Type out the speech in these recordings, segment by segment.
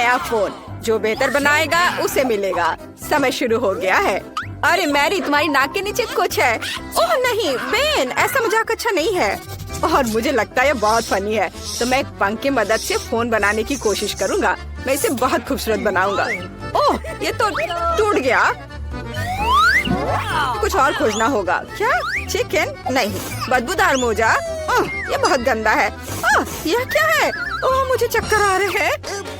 नया फोन। जो बेहतर बनाएगा उसे मिलेगा। समय शुरू हो गया है। अरे मैरी, तुम्हारी नाक के नीचे कुछ है। ओह नहीं बेन, ऐसा मजाक अच्छा नहीं है। और मुझे लगता है ये बहुत फनी है। तो मैं एक पंख की मदद से फोन बनाने की कोशिश करूँगा। मैं इसे बहुत खूबसूरत बनाऊंगा। ओह, ये तो टूट गया। कुछ और खोजना होगा। क्या चिकन? नहीं, बदबूदार मोजा। ये बहुत गंदा है। यह क्या है? ओह, मुझे चक्कर आ रहे हैं।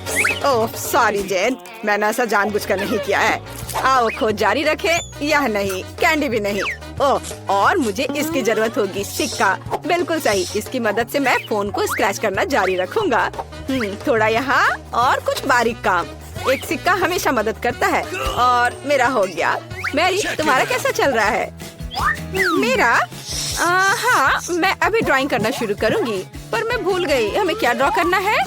ओह सॉरी जेन, मैंने ऐसा जानबूझकर नहीं किया है। आओ खोज जारी रखे। यह नहीं, कैंडी भी नहीं। ओह, और मुझे इसकी जरूरत होगी। सिक्का, बिल्कुल सही। इसकी मदद से मैं फोन को स्क्रैच करना जारी रखूंगा। थोड़ा यहाँ और कुछ बारीक काम। एक सिक्का हमेशा मदद करता है। और मेरा हो गया। मैरी, तुम्हारा कैसा चल रहा है? मेरा? हाँ, मैं अभी ड्राइंग करना शुरू करूंगी, पर मैं भूल गई हमें क्या ड्रॉ करना है।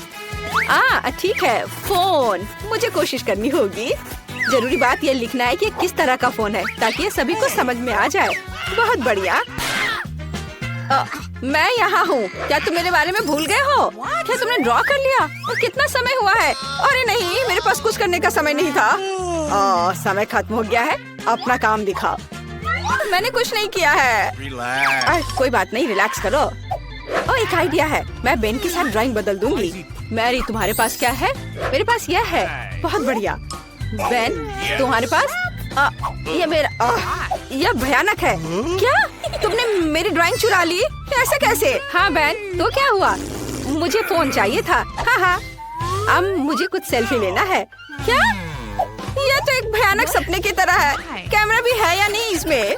ठीक है, फोन। मुझे कोशिश करनी होगी। जरूरी बात ये लिखना है कि किस तरह का फोन है, ताकि ये सभी को समझ में आ जाए। बहुत बढ़िया। मैं यहाँ हूँ। क्या तुम मेरे बारे में भूल गए हो? क्या तुमने ड्रॉ कर लिया? और कितना समय हुआ है? अरे नहीं, मेरे पास कुछ करने का समय नहीं था। समय खत्म हो गया है। अपना काम दिखाओ। मैंने कुछ नहीं किया है। कोई बात नहीं, रिलैक्स करो। एक आइडिया है। मैं बेन के साथ ड्राइंग बदल दूंगी। मैरी, तुम्हारे पास क्या है? मेरे पास यह है। बहुत बढ़िया। बेन, तुम्हारे पास? ये मेरा। यह भयानक है। क्या तुमने मेरी ड्राइंग चुरा ली? ऐसा कैसे? हाँ बेन, तो क्या हुआ? मुझे फोन चाहिए था। हाँ, अब मुझे कुछ सेल्फी लेना है। क्या? यह तो एक भयानक सपने की तरह है। कैमरा भी है या नहीं इसमें?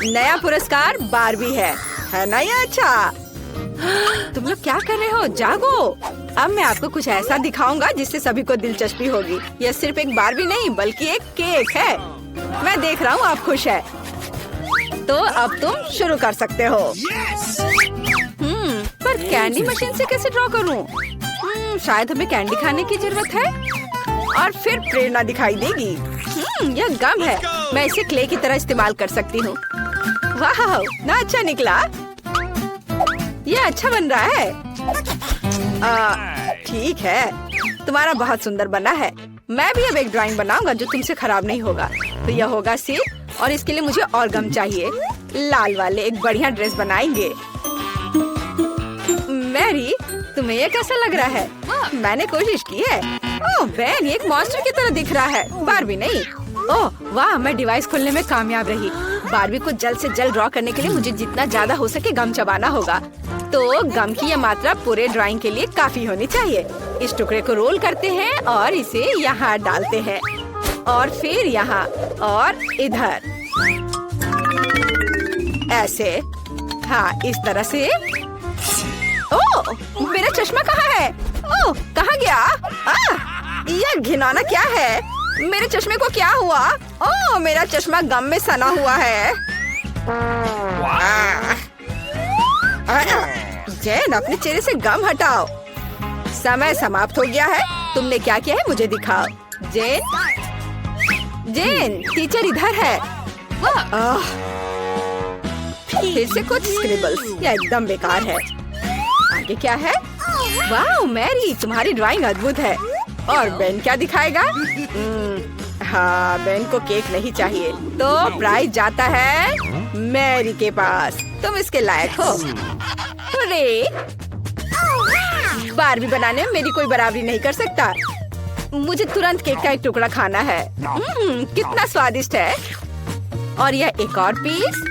नया पुरस्कार बारबी है ना? ये अच्छा। तुम लोग क्या कर रहे हो? जागो। अब मैं आपको कुछ ऐसा दिखाऊंगा जिससे सभी को दिलचस्पी होगी। यह सिर्फ एक बारबी नहीं, बल्कि एक केक है। मैं देख रहा हूँ आप खुश है। तो अब तुम शुरू कर सकते हो। पर कैंडी मशीन से कैसे ड्रॉ करूँ? शायद हमें कैंडी खाने की जरूरत है और फिर प्रेरणा दिखाई देगी। यह गम है। मैं इसे क्ले की तरह इस्तेमाल कर सकती हूँ। वाह, ना अच्छा निकला। यह अच्छा बन रहा है। ठीक है, तुम्हारा बहुत सुंदर बना है। मैं भी अब एक ड्राइंग बनाऊंगा जो तुमसे खराब नहीं होगा। तो यह होगा सिर, और इसके लिए मुझे और गम चाहिए। लाल वाले एक बढ़िया ड्रेस बनाएंगे। मैरी, तुम्हें ये कैसा लग रहा है? मैंने कोशिश की है। ओह बेन, ये एक मॉन्स्टर की तरह दिख रहा है, बारबी नहीं। ओह वाह, मैं डिवाइस खोलने में कामयाब रही। बारबी को जल्द से जल्द ड्रॉ करने के लिए मुझे जितना ज्यादा हो सके गम चबाना होगा। तो गम की यह मात्रा पूरे ड्राइंग के लिए काफी होनी चाहिए। इस टुकड़े को रोल करते हैं और इसे यहाँ डालते हैं, और फिर यहाँ और इधर ऐसे। हाँ, इस तरह से। ओह, मेरा चश्मा कहाँ है? ओह, कहाँ गया? यह घिनौना क्या है? मेरे चश्मे को क्या हुआ? ओह, मेरा चश्मा गम में सना हुआ है। जेन, अपने चेहरे से गम हटाओ। समय समाप्त हो गया है। तुमने क्या किया है मुझे दिखाओ। जेन, जेन, टीचर इधर है। फिर से कुछ स्क्रिबल्स। यह एकदम बेकार है। आगे क्या है? वाह मैरी, तुम्हारी ड्राइंग अद्भुत है। और बेन क्या दिखाएगा? हाँ, बेन को केक नहीं चाहिए, तो प्राइज जाता है मैरी के पास। तुम इसके लायक हो। अरे, बारबी बनाने में मेरी कोई बराबरी नहीं कर सकता। मुझे तुरंत केक का एक टुकड़ा खाना है। कितना स्वादिष्ट है। और यह एक और पीस।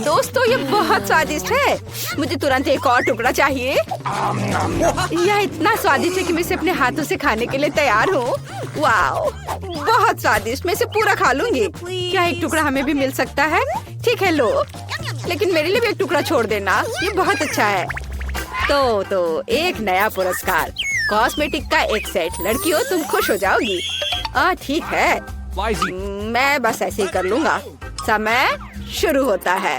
दोस्तों, ये बहुत स्वादिष्ट है। मुझे तुरंत एक और टुकड़ा चाहिए। यह इतना स्वादिष्ट है कि मैं इसे अपने हाथों से खाने के लिए तैयार हूँ। वाओ, बहुत स्वादिष्ट। मैं इसे पूरा खा लूंगी। क्या एक टुकड़ा हमें भी मिल सकता है? ठीक है, लो, लेकिन मेरे लिए भी एक टुकड़ा छोड़ देना। ये बहुत अच्छा है। तो एक नया पुरस्कार, कॉस्मेटिक का एक सेट। लड़कियों, तुम खुश हो जाओगी। ठीक है, मैं बस ऐसे ही कर लूंगा। समय शुरू होता है।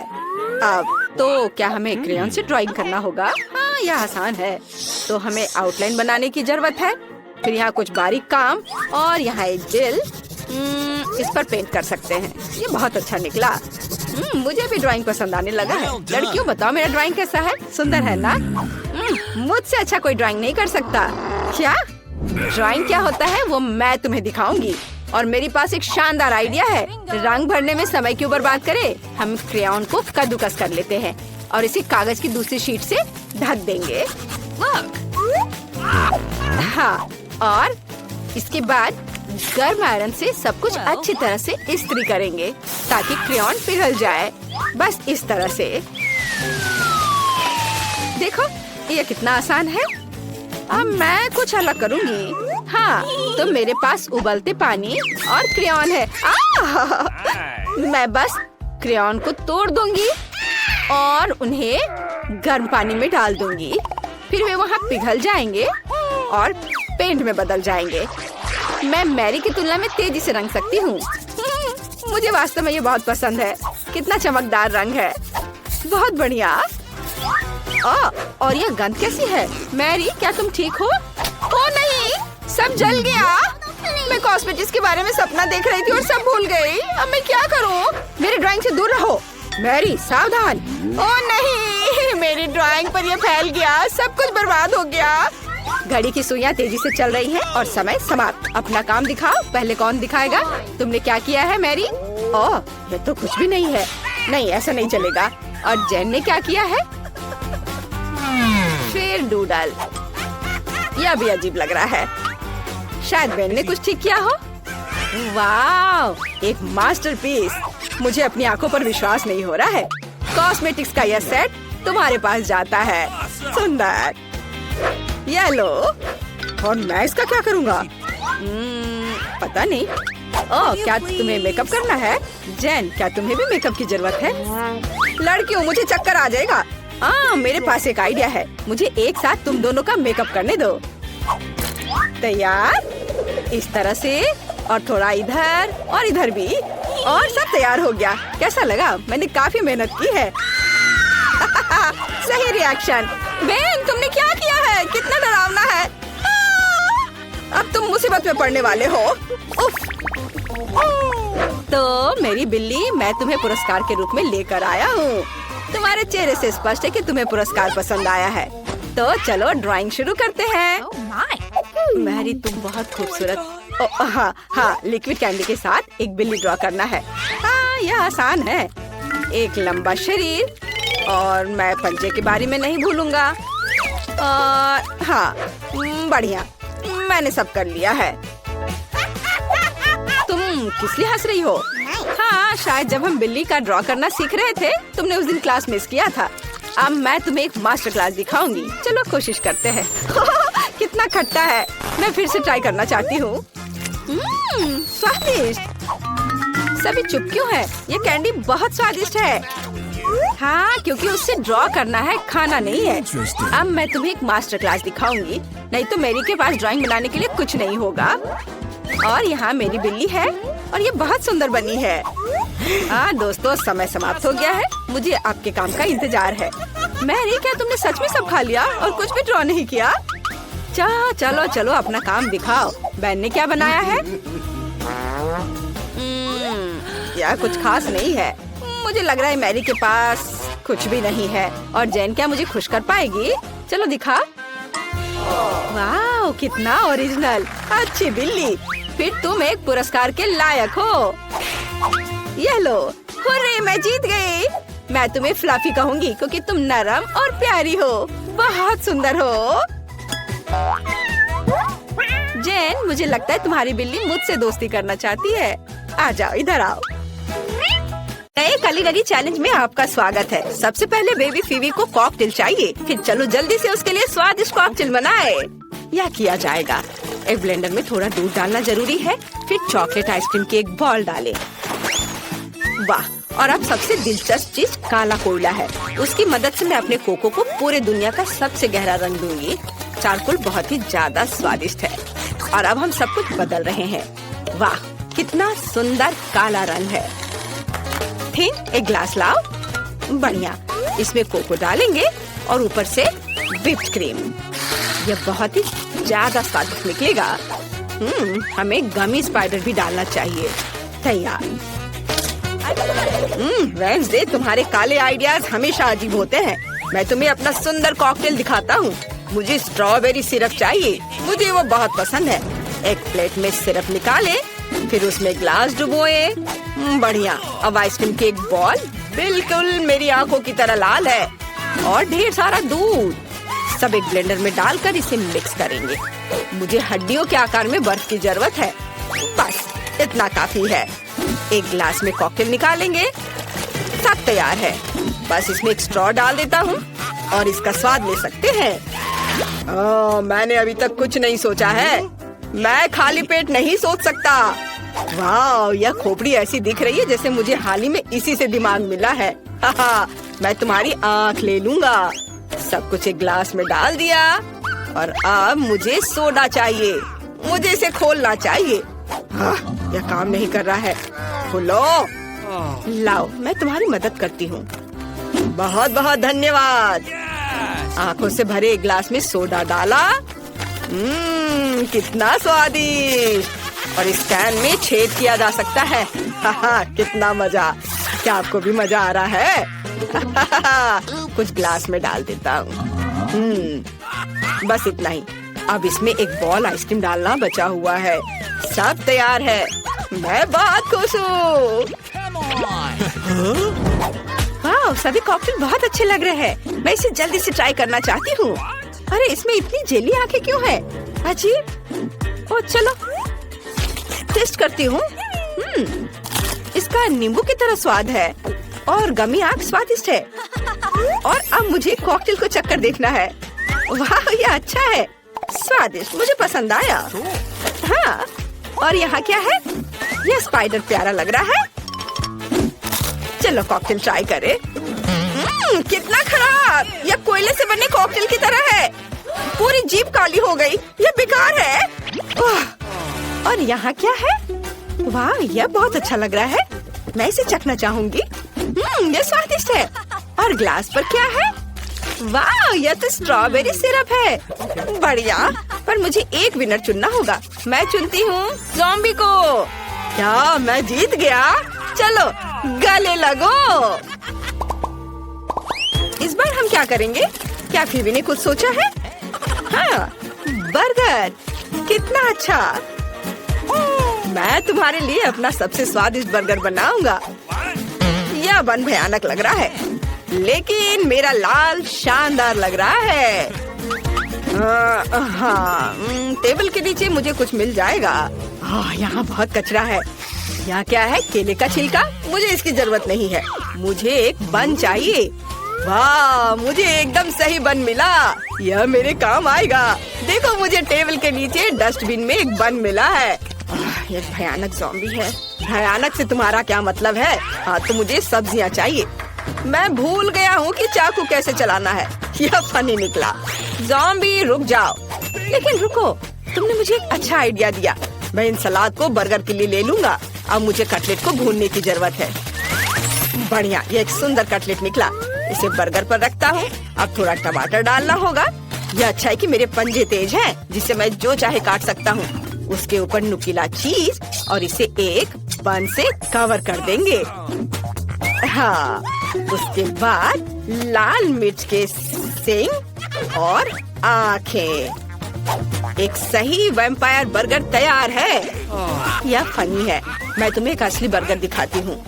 अब तो क्या हमें क्रेयॉन से ड्राइंग करना होगा? हाँ, यह आसान है। तो हमें आउटलाइन बनाने की जरूरत है। फिर यहाँ कुछ बारीक काम, और यहाँ एक दिल। इस पर पेंट कर सकते हैं। ये बहुत अच्छा निकला। मुझे भी ड्राइंग पसंद आने लगा है। लड़कियों, बताओ मेरा ड्राइंग कैसा है? सुंदर है ना? मुझसे अच्छा कोई ड्राइंग नहीं कर सकता। क्या ड्राइंग क्या होता है वो मैं तुम्हें दिखाऊंगी। और मेरे पास एक शानदार आइडिया है। रंग भरने में समय क्यों बर्बाद करें, हम क्रेयॉन को कद्दूकस कर लेते हैं और इसे कागज की दूसरी शीट से ढक देंगे। हाँ, और इसके बाद गर्म आयरन से सब कुछ अच्छी तरह से इस्त्री करेंगे ताकि क्रेयॉन पिघल जाए। बस इस तरह से। देखो ये कितना आसान है। अब मैं कुछ अलग करूंगी। हाँ, तो मेरे पास उबलते पानी और क्रेयॉन है। मैं बस क्रेयॉन को तोड़ दूंगी और उन्हें गर्म पानी में डाल दूंगी। फिर वे वहाँ पिघल जाएंगे और पेंट में बदल जाएंगे। मैं मैरी की तुलना में तेजी से रंग सकती हूँ। मुझे वास्तव में ये बहुत पसंद है। कितना चमकदार रंग है, बहुत बढ़िया। और यह गंध कैसी है? मैरी, क्या तुम ठीक हो? ओ नहीं, सब जल गया। मैं कॉस्मेटिक्स के बारे में सपना देख रही थी और सब भूल गई। अब मैं क्या करूं? मेरी ड्राइंग से दूर रहो। मैरी, सावधान। ओ नहीं, मेरी ड्राइंग पर यह फैल गया। सब कुछ बर्बाद हो गया। घड़ी की सुइयां तेजी से चल रही हैं और समय समाप्त। अपना काम दिखाओ। पहले कौन दिखाएगा? तुमने क्या किया है मैरी? ओह, ये तो कुछ भी नहीं है। नहीं, ऐसा नहीं चलेगा। और जेन ने क्या किया है? फिर डूडल। यह भी अजीब लग रहा है। शायद बेन ने कुछ ठीक किया हो। वाह, एक मास्टरपीस। मुझे अपनी आंखों पर विश्वास नहीं हो रहा है। कॉस्मेटिक्स का यह सेट तुम्हारे पास जाता है। सुंदर। ये लो। और मैं इसका क्या करूँगा? पता नहीं। ओह, क्या तुम्हें मेकअप करना है? जेन, क्या तुम्हें भी मेकअप की जरूरत है? लड़कियों, मुझे चक्कर आ जाएगा। मेरे पास एक आइडिया है। मुझे एक साथ तुम दोनों का मेकअप करने दो। तैयार? इस तरह से, और थोड़ा इधर और इधर भी, और सब तैयार हो गया। कैसा लगा? मैंने काफी मेहनत की है। सही रिएक्शन। बेन, तुमने क्या किया है? कितना डरावना है। अब तुम मुसीबत में पड़ने वाले हो। उफ। तो मेरी बिल्ली, मैं तुम्हें पुरस्कार के रूप में लेकर आया हूँ। तुम्हारे चेहरे से स्पष्ट है कि तुम्हें पुरस्कार पसंद आया है। तो चलो ड्राइंग शुरू करते हैं। मैरी, तुम बहुत खूबसूरत। हाँ, लिक्विड कैंडी के साथ एक बिल्ली ड्रॉ करना है। हाँ, यह आसान है। एक लंबा शरीर, और मैं पंजे के बारे में नहीं भूलूंगा। और हाँ, बढ़िया, मैंने सब कर लिया है। तुम किस लिए हंस रही हो? हाँ, शायद जब हम बिल्ली का ड्रॉ करना सीख रहे थे, तुमने उस दिन क्लास मिस किया था। अब मैं तुम्हें एक मास्टर क्लास दिखाऊंगी। चलो कोशिश करते हैं। कितना खट्टा है। मैं फिर से ट्राई करना चाहती हूँ। स्वादिष्ट। सभी चुप क्यों है? ये कैंडी बहुत स्वादिष्ट है। हाँ, क्योंकि उससे ड्रॉ करना है, खाना नहीं है। अब मैं तुम्हें एक मास्टर क्लास दिखाऊंगी, नहीं तो मेरी के पास ड्राइंग बनाने के लिए कुछ नहीं होगा। और यहाँ मेरी बिल्ली है और ये बहुत सुंदर बनी है। हाँ दोस्तों, समय समाप्त हो गया है। मुझे आपके काम का इंतजार है। मैरी, क्या तुमने सच में सब खा लिया और कुछ भी ड्रॉ नहीं किया? चलो चलो, अपना काम दिखाओ। बेन ने क्या बनाया है? यह कुछ खास नहीं है। मुझे लग रहा है मैरी के पास कुछ भी नहीं है। और जेन क्या मुझे खुश कर पाएगी? चलो दिखा। वाह, कितना ओरिजिनल। अच्छी बिल्ली, फिर तुम एक पुरस्कार के लायक हो। ये लो। हुर्रे, मैं जीत गई। मैं तुम्हें फ्लफी कहूंगी क्योंकि तुम नरम और प्यारी हो। बहुत सुंदर हो। जेन, मुझे लगता है तुम्हारी बिल्ली मुझसे दोस्ती करना चाहती है। आ जाओ, इधर आओ। नए कलीगरी चैलेंज में आपका स्वागत है। सबसे पहले बेबी फीवी को कॉकटेल चाहिए। फिर चलो जल्दी से उसके लिए स्वादिष्ट कॉकटेल बनाए। यह किया जाएगा। एक ब्लेंडर में थोड़ा दूध डालना जरूरी है। फिर चॉकलेट आइसक्रीम की एक बॉल डालें। वाह, और अब सबसे दिलचस्प चीज काला कोयला है। उसकी मदद से मैं अपने कोको को पूरे दुनिया का सबसे गहरा रंग दूंगी। चारकोल बहुत ही ज्यादा स्वादिष्ट है। और अब हम सब कुछ बदल रहे हैं। वाह, कितना सुंदर काला रंग है। फिर एक ग्लास लाओ। बढ़िया, इसमें कोको डालेंगे और ऊपर से व्हिप्ड क्रीम। यह बहुत ही ज्यादा स्वादिष्ट निकलेगा। हमें गमी स्पाइडर भी डालना चाहिए। तैयार। वेडनेसडे, तुम्हारे काले आइडियाज हमेशा अजीब होते हैं। मैं तुम्हें अपना सुंदर कॉकटेल दिखाता हूँ। मुझे स्ट्रॉबेरी सिरप चाहिए, मुझे वो बहुत पसंद है। एक प्लेट में सिरप निकाले, फिर उसमें ग्लास डुबोए। बढ़िया। अब आइसक्रीम की एक बॉल बिल्कुल मेरी आंखों की तरह लाल है और ढेर सारा दूध। सब एक ब्लेंडर में डालकर इसे मिक्स करेंगे। मुझे हड्डियों के आकार में बर्फ की जरूरत है। बस इतना काफी है। एक गिलास में कॉकटेल निकालेंगे। सब तैयार है। बस इसमें एक स्ट्रॉ डाल देता हूँ और इसका स्वाद ले सकते हैं। मैंने अभी तक कुछ नहीं सोचा है। मैं खाली पेट नहीं सोच सकता। वाह, यह खोपड़ी ऐसी दिख रही है जैसे मुझे हाल ही में इसी से दिमाग मिला है। मैं तुम्हारी आँख ले लूंगा। सब कुछ एक ग्लास में डाल दिया और अब मुझे सोडा चाहिए। मुझे इसे खोलना चाहिए। यह काम नहीं कर रहा है। खोलो। लाओ, मैं तुम्हारी मदद करती हूँ। बहुत बहुत धन्यवाद। आंखों से भरे एक ग्लास में सोडा डाला। कितना स्वादिष्ट। और इस कैन में छेद किया जा सकता है। कितना मजा। क्या आपको भी मजा आ रहा है? कुछ ग्लास में डाल देता हूँ। बस इतना ही। अब इसमें एक बॉल आइसक्रीम डालना बचा हुआ है। सब तैयार है। मैं बहुत खुश हूँ। वाह, सभी कॉकटेल बहुत अच्छे लग रहे हैं। मैं इसे जल्दी से ट्राई करना चाहती हूँ। अरे इसमें इतनी जेली आंखें क्यों है? अजीब। ओ चलो टेस्ट करती हूँ। इसका नींबू की तरह स्वाद है और गमी आंख स्वादिष्ट है। और अब मुझे कॉकटेल को चक्कर देखना है। वाह, यह अच्छा है, स्वादिष्ट, मुझे पसंद आया। हाँ, और यहाँ क्या है? यह स्पाइडर प्यारा लग रहा है। चलो कॉकटेल ट्राई करें। कितना खराब। यह कोयले से बने कॉकटेल की तरह है। पूरी जीभ काली हो गई। यह बेकार है। और यहाँ क्या है? वाह, यह बहुत अच्छा लग रहा है। मैं इसे चखना चाहूंगी। यह स्वादिष्ट है। और ग्लास पर क्या है? वाह, यह तो स्ट्रॉबेरी सिरप है। बढ़िया। पर मुझे एक विनर चुनना होगा। मैं चुनती हूँ ज़ॉम्बी को। क्या मैं जीत गया? चलो गले लगो। इस बार हम क्या करेंगे? क्या फीबी ने कुछ सोचा है? हाँ, बर्गर। कितना अच्छा। मैं तुम्हारे लिए अपना सबसे स्वादिष्ट बर्गर बनाऊंगा। यह बन भयानक लग रहा है, लेकिन मेरा लाल शानदार लग रहा है। हाँ, टेबल के नीचे मुझे कुछ मिल जाएगा। यहाँ बहुत कचरा है। यहाँ क्या है? केले का छिलका। मुझे इसकी जरूरत नहीं है। मुझे एक बन चाहिए। वाह, मुझे एकदम सही बन मिला। यह मेरे काम आएगा। देखो, मुझे टेबल के नीचे डस्टबिन में एक बन मिला है। यह भयानक ज़ॉम्बी है। भयानक से तुम्हारा क्या मतलब है? हाँ, तो मुझे सब्जियाँ चाहिए। मैं भूल गया हूँ कि चाकू कैसे चलाना है। यह फनी निकला। ज़ॉम्बी रुक जाओ। लेकिन रुको, तुमने मुझे एक अच्छा आइडिया दिया। मैं इन सलाद को बर्गर के लिए ले लूंगा। अब मुझे कटलेट को भूनने की जरूरत है। बढ़िया, ये एक सुंदर कटलेट निकला। इसे बर्गर पर रखता हूँ। अब थोड़ा टमाटर डालना होगा। यह अच्छा है कि मेरे पंजे तेज हैं, जिससे मैं जो चाहे काट सकता हूँ। उसके ऊपर नुकीला चीज और इसे एक बन से कवर कर देंगे। हाँ, उसके बाद लाल मिर्च के सींग और आँखें। एक सही वैम्पायर बर्गर तैयार है। यह फनी है। मैं तुम्हें एक असली बर्गर दिखाती हूँ।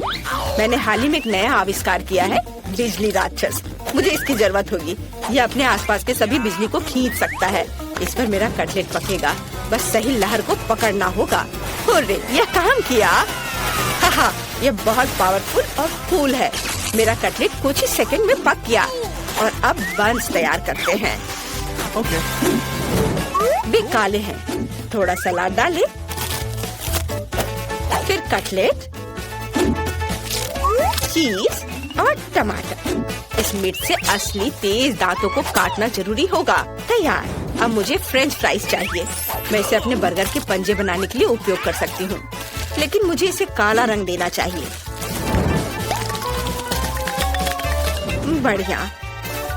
मैंने हाल ही में एक नया आविष्कार किया है, बिजली राक्षस। मुझे इसकी जरूरत होगी। यह अपने आसपास के सभी बिजली को खींच सकता है। इस पर मेरा कटलेट पकेगा। बस सही लहर को पकड़ना होगा। हुर्रे, यह काम किया। हाँ, यह बहुत पावरफुल और कूल है। मेरा कटलेट कुछ ही सेकंड में पक गया। और अब बंस तैयार करते हैं। भी काले हैं। थोड़ा सलाद डालें, फिर कटलेट, चीज और टमाटर। इस मिर्च से असली तेज दांतों को काटना जरूरी होगा। तैयार। अब मुझे फ्रेंच फ्राइज चाहिए। मैं इसे अपने बर्गर के पंजे बनाने के लिए उपयोग कर सकती हूँ, लेकिन मुझे इसे काला रंग देना चाहिए। बढ़िया।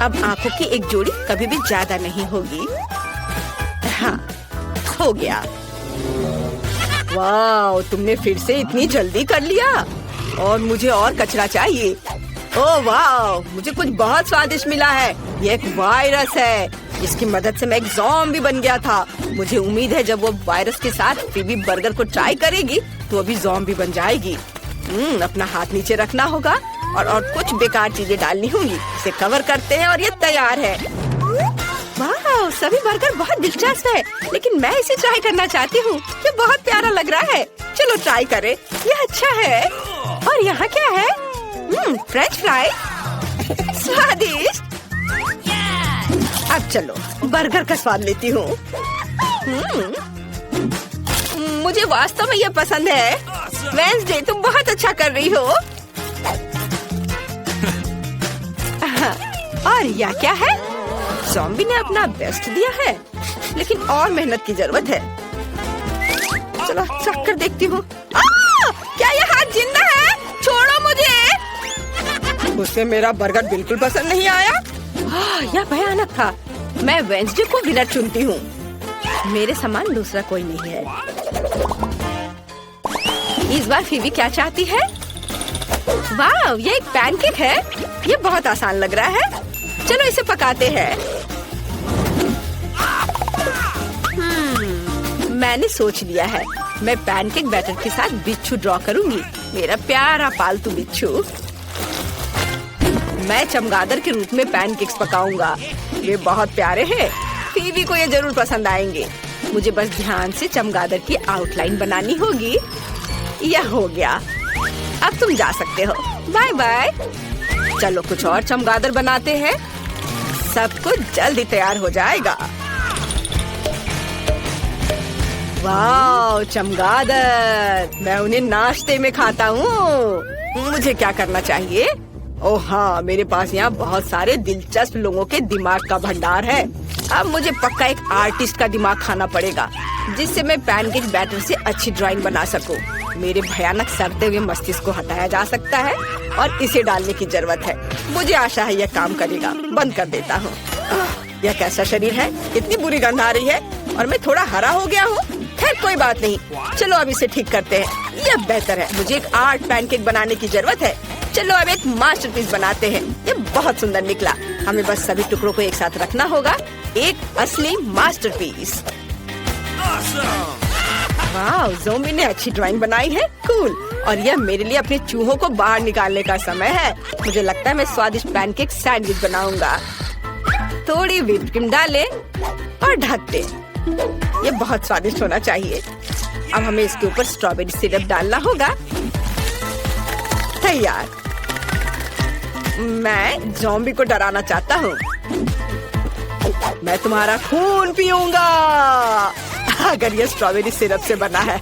अब आंखों की एक जोड़ी कभी भी ज्यादा नहीं होगी। हाँ, हो गया। वाह, तुमने फिर से इतनी जल्दी कर लिया। और मुझे और कचरा चाहिए। ओह वाह, मुझे कुछ बहुत स्वादिष्ट मिला है। ये एक वायरस है। इसकी मदद से मैं एक ज़ॉम्बी बन गया था। मुझे उम्मीद है जब वो वायरस के साथ फीबी बर्गर को ट्राई करेगी तो वो भी ज़ॉम्बी बन जाएगी। अपना हाथ नीचे रखना होगा और कुछ बेकार चीजें डालनी होंगी। इसे कवर करते हैं और ये तैयार है। वाह, सभी बर्गर बहुत दिलचस्प है, लेकिन मैं इसे ट्राई करना चाहती हूँ। ये बहुत प्यारा लग रहा है। चलो ट्राई करें। ये अच्छा है। और यहाँ क्या है? फ्रेंच फ्राई, स्वादिष्ट। अब चलो बर्गर का स्वाद लेती हूँ। मुझे वास्तव में ये पसंद है। वेंसडे, तुम बहुत अच्छा कर रही हो। और यह क्या है? ज़ॉम्बी ने अपना बेस्ट दिया है, लेकिन और मेहनत की जरूरत है। चलो चख कर देखती हूँ। क्या ये हाथ जिंदा है? छोड़ो मुझे। उसे मेरा बर्गर बिल्कुल पसंद नहीं आया। यह भयानक था। मैं वेंसडे को विनर चुनती हूँ। मेरे समान दूसरा कोई नहीं है। इस बार फीबी क्या चाहती है? वाह, ये एक पैनकेक है। ये बहुत आसान लग रहा है। चलो इसे पकाते हैं। मैंने सोच लिया है, मैं पैनकेक बैटर के साथ बिच्छू ड्रॉ करूंगी। मेरा प्यारा पालतू बिच्छू। मैं चमगादड़ के रूप में पैनकेक्स पकाऊंगा। ये बहुत प्यारे हैं। फीबी को ये जरूर पसंद आएंगे। मुझे बस ध्यान से चमगादड़ की आउटलाइन बनानी होगी। यह हो गया। अब तुम जा सकते हो। Bye bye. चलो कुछ और चमगादड़ बनाते हैं। सब कुछ जल्दी तैयार हो जाएगा। वाह, चमगादड़। मैं उन्हें नाश्ते में खाता हूँ। मुझे क्या करना चाहिए? ओह हाँ, मेरे पास यहाँ बहुत सारे दिलचस्प लोगों के दिमाग का भंडार है। अब मुझे पक्का एक आर्टिस्ट का दिमाग खाना पड़ेगा, जिससे मैं पैनकेक बैटर से अच्छी ड्राइंग बना सकूं। मेरे भयानक सड़ते हुए मस्तिष्क को हटाया जा सकता है और इसे डालने की जरूरत है। मुझे आशा है यह काम करेगा। बंद कर देता हूँ। यह कैसा शरीर है? इतनी बुरी गंध आ रही है और मैं थोड़ा हरा हो गया हूँ। खैर कोई बात नहीं। चलो अब इसे ठीक करते हैं। यह बेहतर है। मुझे एक आर्ट पैनकेक बनाने की जरूरत है। चलो अब एक मास्टरपीस बनाते हैं। ये बहुत सुंदर निकला। हमें बस सभी टुकड़ों को एक साथ रखना होगा। एक असली मास्टरपीस। वाह, ज़ॉम्बी ने अच्छी ड्राइंग बनाई है। कूल। और यह मेरे लिए अपने चूहों को बाहर निकालने का समय है। मुझे लगता है मैं स्वादिष्ट पैनकेक सैंडविच बनाऊंगा। थोड़ी व्हिप क्रीम डालें और ढक दें। ये बहुत स्वादिष्ट होना चाहिए। अब हमें इसके ऊपर स्ट्रॉबेरी सिरप डालना होगा। तैयार। मैं ज़ॉम्बी को डराना चाहता हूँ। मैं तुम्हारा खून पीऊंगा। अगर ये स्ट्रॉबेरी सिरप से बना है।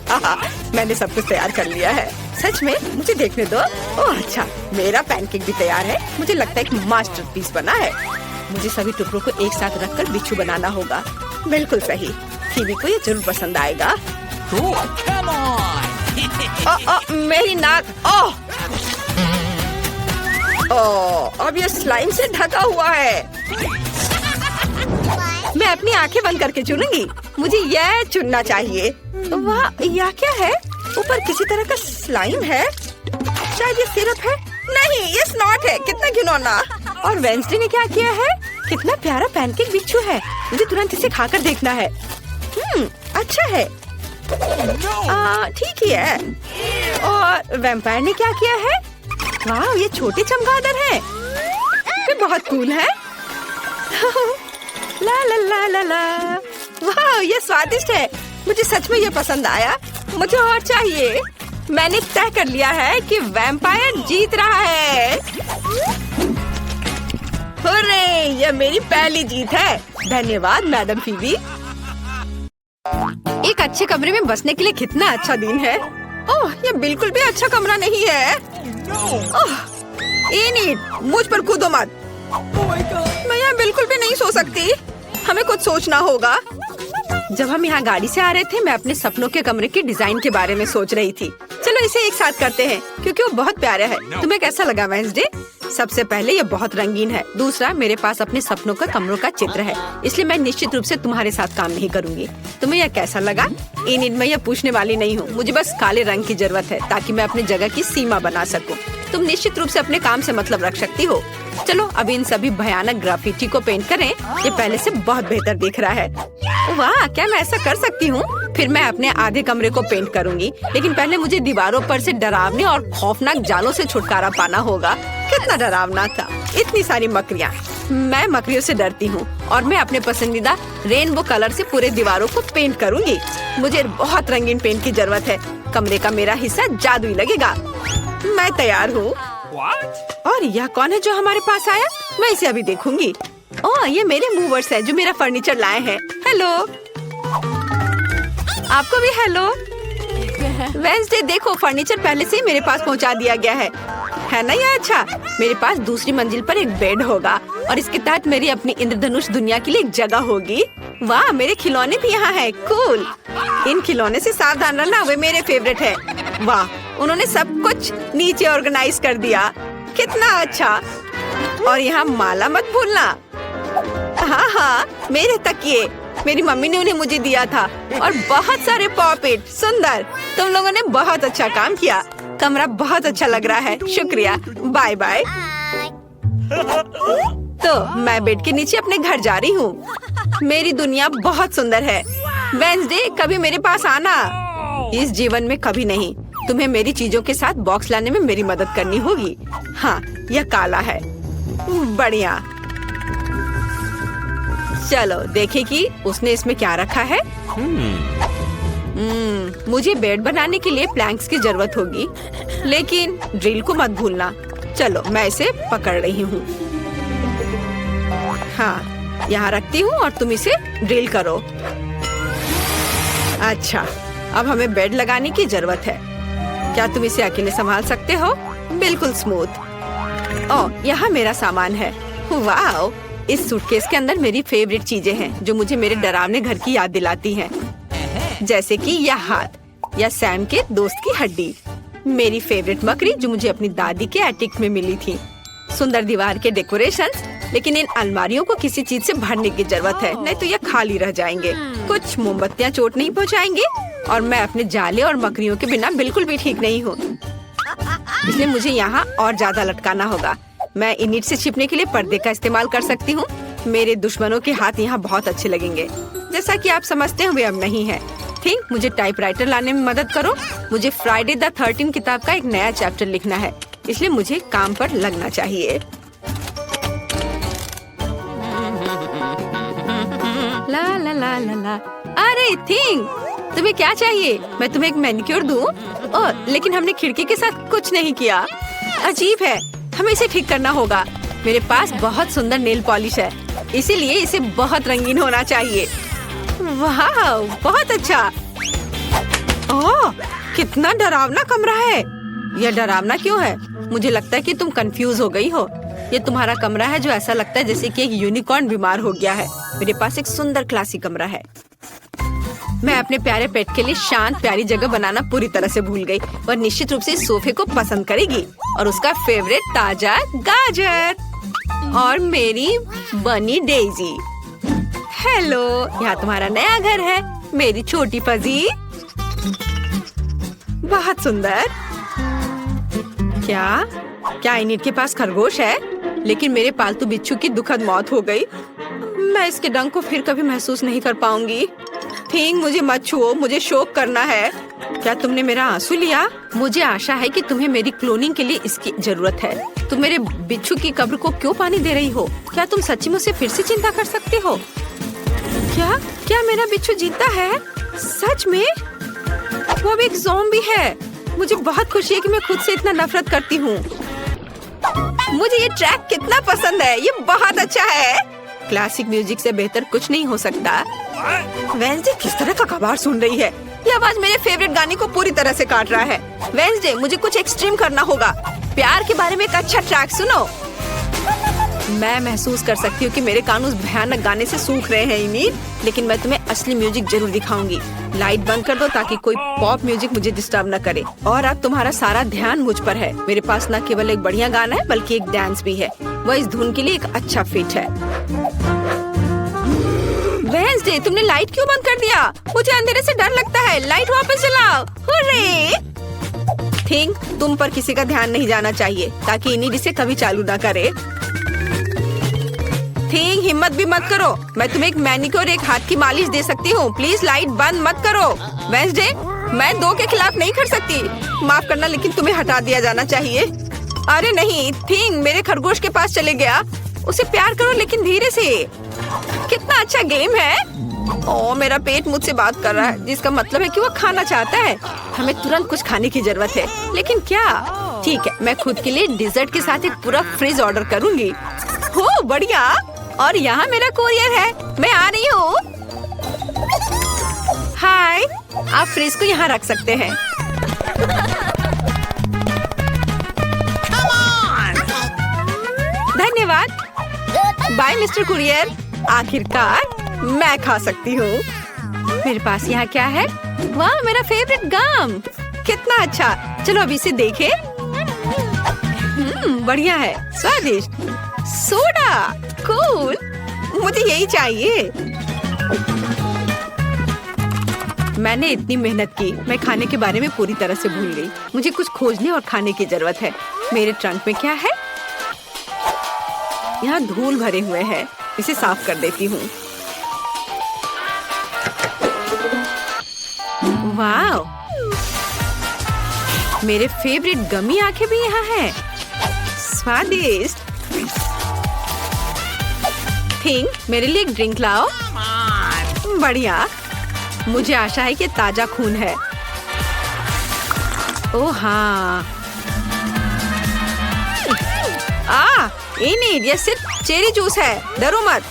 मैंने सब कुछ तैयार कर लिया है। सच में? मुझे देखने दो। ओह अच्छा, मेरा पैनकेक भी तैयार है। मुझे लगता है एक मास्टरपीस बना है। मुझे सभी टुकड़ों को एक साथ रखकर बिच्छू बनाना होगा। बिल्कुल सही। फीबी को ये जरूर पसंद आएगा। मेरी नाक। अब ये स्लाइम से ढका हुआ है। मैं अपनी आंखें बंद करके चुनूंगी। मुझे यह चुनना चाहिए। वाह, यह क्या है? ऊपर किसी तरह का स्लाइम है। शायद ये सिरप है। नहीं, ये स्नॉट है। कितना घिनौना। और वेंसडे ने क्या किया है? कितना प्यारा पैनकेक बिच्छू है। मुझे तुरंत इसे खाकर देखना है। अच्छा है। ठीक ही है। और वैम्पायर ने क्या किया है? वाह, ये छोटे चमगादड़ हैं। ये बहुत कूल है। ला ला ला ला ला। वाह, ये स्वादिष्ट है। मुझे सच में ये पसंद आया। मुझे और चाहिए। मैंने तय कर लिया है कि वैम्पायर जीत रहा है। हुर्रे, ये मेरी पहली जीत है। धन्यवाद मैडम फीबी। एक अच्छे कमरे में बसने के लिए कितना अच्छा दिन है। ओह, ये बिल्कुल भी अच्छा कमरा नहीं है। ओह, इनिट, मुझ पर कूदो मत। मैं यहाँ बिल्कुल भी नहीं सो सकती। हमें कुछ सोचना होगा। जब हम यहाँ गाड़ी से आ रहे थे, मैं अपने सपनों के कमरे के डिजाइन के बारे में सोच रही थी। चलो इसे एक साथ करते हैं, क्योंकि वो बहुत प्यारा है। तुम्हें कैसा लगा वेंसडे? सबसे पहले ये बहुत रंगीन है। दूसरा, मेरे पास अपने सपनों का कमरों का चित्र है, इसलिए मैं निश्चित रूप से तुम्हारे साथ काम नहीं करूंगी। तुम्हें यह कैसा लगा? इन मैं यह पूछने वाली नहीं हूँ। मुझे बस काले रंग की जरूरत है, ताकि मैं अपनी जगह की सीमा बना सकूँ। तुम निश्चित रूप से अपने काम से मतलब रख सकती हो। चलो अभी इन सभी भयानक ग्राफिटी को पेंट करें। ये पहले से बहुत बेहतर दिख रहा है। वाह, क्या मैं ऐसा कर सकती हूँ? फिर मैं अपने आधे कमरे को पेंट करूँगी, लेकिन पहले मुझे दीवारों पर से डरावने और खौफनाक जालों से छुटकारा पाना होगा। कितना डरावना था, इतनी सारी मकड़ियाँ। मैं मकड़ियों से डरती हूँ और मैं अपने पसंदीदा रेनबो कलर से पूरे दीवारों को पेंट करूँगी। मुझे बहुत रंगीन पेंट की जरूरत है। कमरे का मेरा हिस्सा जादुई लगेगा। मैं तैयार हूँ। और यह कौन है जो हमारे पास आया? मैं इसे अभी देखूंगी। ओह, ये मेरे मूवर्स है जो मेरा फर्नीचर लाए हैं। हेलो, आपको भी हेलो। वेंसडे, देखो फर्नीचर पहले से ही मेरे पास पहुंचा दिया गया है ना? ये अच्छा। मेरे पास दूसरी मंजिल पर एक बेड होगा और इसके तहत मेरी अपनी इंद्रधनुष दुनिया के लिए एक जगह होगी। वाह, मेरे खिलौने भी यहाँ है। कूल। इन खिलौने से सावधान रहना, वे मेरे फेवरेट है। वाह, उन्होंने सब कुछ नीचे ऑर्गेनाइज कर दिया। कितना अच्छा। और यहाँ माला मत भूलना। हाँ, मेरे तकिए मेरी मम्मी ने उन्हें मुझे दिया था। और बहुत सारे पॉपेट। सुंदर, तुम लोगों ने बहुत अच्छा काम किया। कमरा बहुत अच्छा लग रहा है। शुक्रिया। Bye bye. तो मैं बेड के नीचे अपने घर जा रही हूँ। मेरी दुनिया बहुत सुंदर है। वेंसडे, कभी मेरे पास आना। इस जीवन में कभी नहीं। तुम्हें मेरी चीजों के साथ बॉक्स लाने में मेरी मदद करनी होगी। हाँ, यह काला है। बढ़िया। चलो देखें कि उसने इसमें क्या रखा है। मुझे बेड बनाने के लिए प्लैंक्स की जरूरत होगी, लेकिन ड्रिल को मत भूलना। चलो मैं इसे पकड़ रही हूँ। हाँ, यहाँ रखती हूँ और तुम इसे ड्रिल करो। अच्छा, अब हमें बेड लगाने की जरूरत है। क्या तुम इसे अकेले संभाल सकते हो? बिल्कुल स्मूथ। ओह, यहाँ मेरा सामान है। वाह, इस सूटकेस के अंदर मेरी फेवरेट चीजें हैं जो मुझे मेरे डरावने घर की याद दिलाती हैं। जैसे कि यह हाथ, या सैम के दोस्त की हड्डी, मेरी फेवरेट मकड़ी जो मुझे अपनी दादी के एटिक में मिली थी, सुंदर दीवार के डेकोरेशंस। लेकिन इन अलमारियों को किसी चीज से भरने की जरूरत है, नहीं तो ये खाली रह जाएंगे। कुछ मोमबत्तियाँ चोट नहीं पहुँचाएंगी और मैं अपने जाले और मकड़ियों के बिना बिल्कुल भी ठीक नहीं हूँ, इसलिए मुझे यहाँ और ज्यादा लटकाना होगा। मैं इनिट से छिपने के लिए पर्दे का इस्तेमाल कर सकती हूँ। मेरे दुश्मनों के हाथ यहाँ बहुत अच्छे लगेंगे। जैसा कि आप समझते हैं वे अब नहीं है। थिंक, मुझे टाइपराइटर लाने में मदद करो। मुझे फ्राइडे द 13 किताब का एक नया चैप्टर लिखना है, इसलिए मुझे काम पर लगना चाहिए। ला ला ला ला ला। अरे थिंक, तुम्हें क्या चाहिए? मैं तुम्हें एक मैनिक्योर दूं? ओह, लेकिन हमने खिड़की के साथ कुछ नहीं किया। अजीब है, हमें इसे ठीक करना होगा। मेरे पास बहुत सुंदर नेल पॉलिश है, इसीलिए इसे बहुत रंगीन होना चाहिए। वाह, बहुत अच्छा। ओह, कितना डरावना कमरा है। यह डरावना क्यों है? मुझे लगता है कि तुम कंफ्यूज हो गई हो। ये तुम्हारा कमरा है जो ऐसा लगता है जैसे कि एक यूनिकॉर्न बीमार हो गया है। मेरे पास एक सुंदर क्लासिक कमरा है। मैं अपने प्यारे पेट के लिए शांत प्यारी जगह बनाना पूरी तरह से भूल गई। वह निश्चित रूप से इस सोफे को पसंद करेगी और उसका फेवरेट ताजा गाजर और मेरी बनी डेजी। हेलो, यहाँ तुम्हारा नया घर है, मेरी छोटी फजी। बहुत सुंदर। क्या इनिट के पास खरगोश है? लेकिन मेरे पालतू बिच्छू की दुखद मौत हो गई। मैं इसके डंक को फिर कभी महसूस नहीं कर पाऊंगी। थिंक, मुझे मत छुओ, मुझे शोक करना है। क्या तुमने मेरा आंसू लिया? मुझे आशा है कि तुम्हें मेरी क्लोनिंग के लिए इसकी जरूरत है। तुम मेरे बिच्छू की कब्र को क्यों पानी दे रही हो? क्या तुम सच्ची मुझसे फिर से चिंता कर सकते हो? क्या मेरा बिच्छू जीता है? सच में? वो भी एक ज़ॉम्बी है। मुझे बहुत खुशी है कि मैं खुद से इतना नफरत करती हूँ। मुझे ये ट्रैक कितना पसंद है, ये बहुत अच्छा है। क्लासिक म्यूजिक से बेहतर कुछ नहीं हो सकता। वेंसडे किस तरह का कबाड़ सुन रही है? ये आवाज मेरे फेवरेट गाने को पूरी तरह से काट रहा है। वेंसडे, मुझे कुछ एक्सट्रीम करना होगा। प्यार के बारे में एक अच्छा ट्रैक सुनो। मैं महसूस कर सकती हूँ कि मेरे कान उस भयानक गाने से सूख रहे हैं इनील, लेकिन मैं तुम्हें असली म्यूजिक जरूर दिखाऊंगी। लाइट बंद कर दो ताकि कोई पॉप म्यूजिक मुझे डिस्टर्ब न करे। और अब तुम्हारा सारा ध्यान मुझ पर है। मेरे पास न केवल एक बढ़िया गाना है बल्कि एक डांस भी है। वह इस धुन के लिए एक अच्छा फिट है। वेंसडे, तुमने लाइट क्यों बंद कर दिया? मुझे अंधेरे से डर लगता है। लाइट वापस जलाओ। हुर्रे! थिंक, तुम पर किसी का ध्यान नहीं जाना चाहिए ताकि इनील इसे कभी चालू न करे। थिंग हिम्मत भी मत करो। मैं तुम्हें एक मैनिक्योर एक हाथ की मालिश दे सकती हूँ। प्लीज लाइट बंद मत करो। वेंसडे, मैं 2 के खिलाफ नहीं खड़ सकती। माफ करना, लेकिन तुम्हें हटा दिया जाना चाहिए। अरे नहीं, थिंग मेरे खरगोश के पास चले गया। उसे प्यार करो लेकिन धीरे से। कितना अच्छा गेम है। ओ, मेरा पेट मुझसे बात कर रहा है, जिसका मतलब है कि वो खाना चाहता है। हमें तुरंत कुछ खाने की जरूरत है, लेकिन क्या? ठीक है, मैं खुद के लिए डिजर्ट के साथ एक पूरा फ्रिज ऑर्डर करूंगी। हो बढ़िया। और यहाँ मेरा कोरियर है, मैं आ रही हूँ। हाय, आप फ्रिज को यहाँ रख सकते हैं। धन्यवाद। Bye mister courier. आखिरकार मैं खा सकती हूँ। मेरे पास यहाँ क्या है? वाह, मेरा फेवरेट गम। कितना अच्छा। चलो अभी इसे देखें। बढ़िया है, स्वादिष्ट। Soda, cool. मुझे यही चाहिए। मैंने इतनी मेहनत की, मैं खाने के बारे में पूरी तरह से भूल गई। मुझे कुछ खोजने और खाने की जरूरत है। मेरे ट्रंक में क्या है? यहाँ धूल भरे हुए हैं। इसे साफ कर देती हूँ। वाव, मेरे फेवरेट गमी आंखें भी यहाँ हैं। स्वादिष्ट। थिंग, मेरे लिए एक ड्रिंक लाओ। बढ़िया। मुझे आशा है कि ताजा खून है। ओह हाँ। ये सिर्फ चेरी जूस है। डरो मत।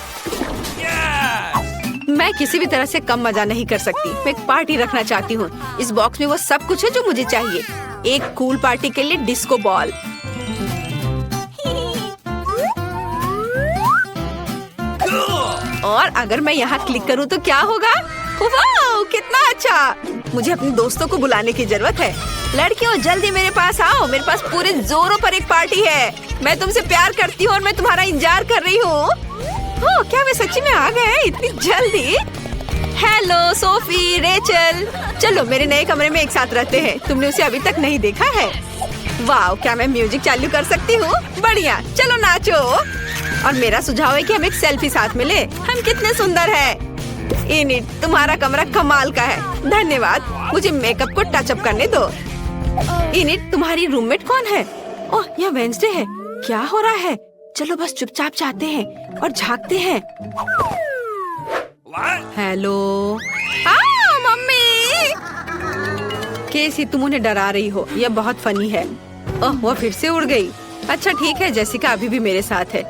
मैं किसी भी तरह से कम मजा नहीं कर सकती। मैं एक पार्टी रखना चाहती हूँ। इस बॉक्स में वो सब कुछ है जो मुझे चाहिए। एक कूल पार्टी के लिए डिस्को बॉल, और अगर मैं यहाँ क्लिक करूँ तो क्या होगा? वाह, कितना अच्छा। मुझे अपने दोस्तों को बुलाने की जरूरत है। लड़कियों, जल्दी मेरे पास आओ। मेरे पास पूरे जोरों पर एक पार्टी है। मैं तुमसे प्यार करती हूँ और मैं तुम्हारा इंतजार कर रही हूँ। क्या वे सच्ची में आ गए इतनी जल्दी? हेलो सोफी, रेचल, चलो मेरे नए कमरे में एक साथ रहते हैं। तुमने उसे अभी तक नहीं देखा है। वाह, क्या मैं म्यूजिक चालू कर सकती हूँ? बढ़िया, चलो नाचो। और मेरा सुझाव है कि हम एक सेल्फी साथ में ले। हम कितने सुंदर हैं। इनिट, तुम्हारा कमरा कमाल का है। धन्यवाद। मुझे मेकअप को टच अप करने दो। इनिट, तुम्हारी रूममेट कौन है? ओह, यह वेंसडे है। क्या हो रहा है? चलो बस चुपचाप जाते हैं और झांकते हैं। हेलो। मम्मी। कैसी, तुम उन्हें डरा रही हो? यह बहुत फनी है। ओह, वो फिर से उड़ गई। अच्छा ठीक है, जेसिका अभी भी मेरे साथ है।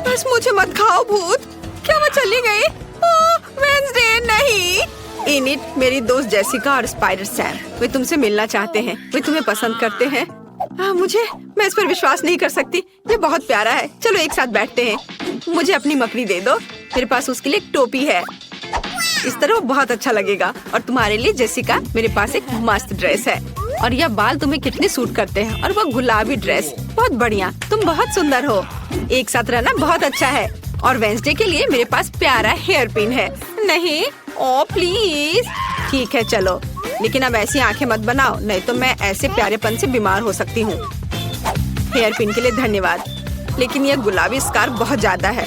बस मुझे मत खाओ भूत। क्या वो चली गई? वेंसडे नहीं। इनिट, मेरी दोस्त जेसिका और स्पाइडर सैम, वे तुमसे मिलना चाहते हैं। वे तुम्हें पसंद करते हैं। मैं इस पर विश्वास नहीं कर सकती। ये बहुत प्यारा है। चलो एक साथ बैठते हैं। मुझे अपनी मकड़ी दे दो। मेरे पास उसके लिए एक टोपी है। इस तरह वो बहुत अच्छा लगेगा। और तुम्हारे लिए जेसिका, मेरे पास एक मस्त ड्रेस है। और यह बाल तुम्हें कितने सूट करते हैं। और वो गुलाबी ड्रेस, बहुत बढ़िया। तुम बहुत सुंदर हो। एक साथ रहना बहुत अच्छा है। और वेंसडे के लिए मेरे पास प्यारा हेयर पिन है। नहीं, ओ प्लीज। ठीक है चलो, लेकिन अब ऐसी आंखें मत बनाओ, नहीं तो मैं ऐसे प्यारेपन से बीमार हो सकती हूँ। हेयर पिन के लिए धन्यवाद, लेकिन यह गुलाबी स्कार्फ बहुत ज्यादा है।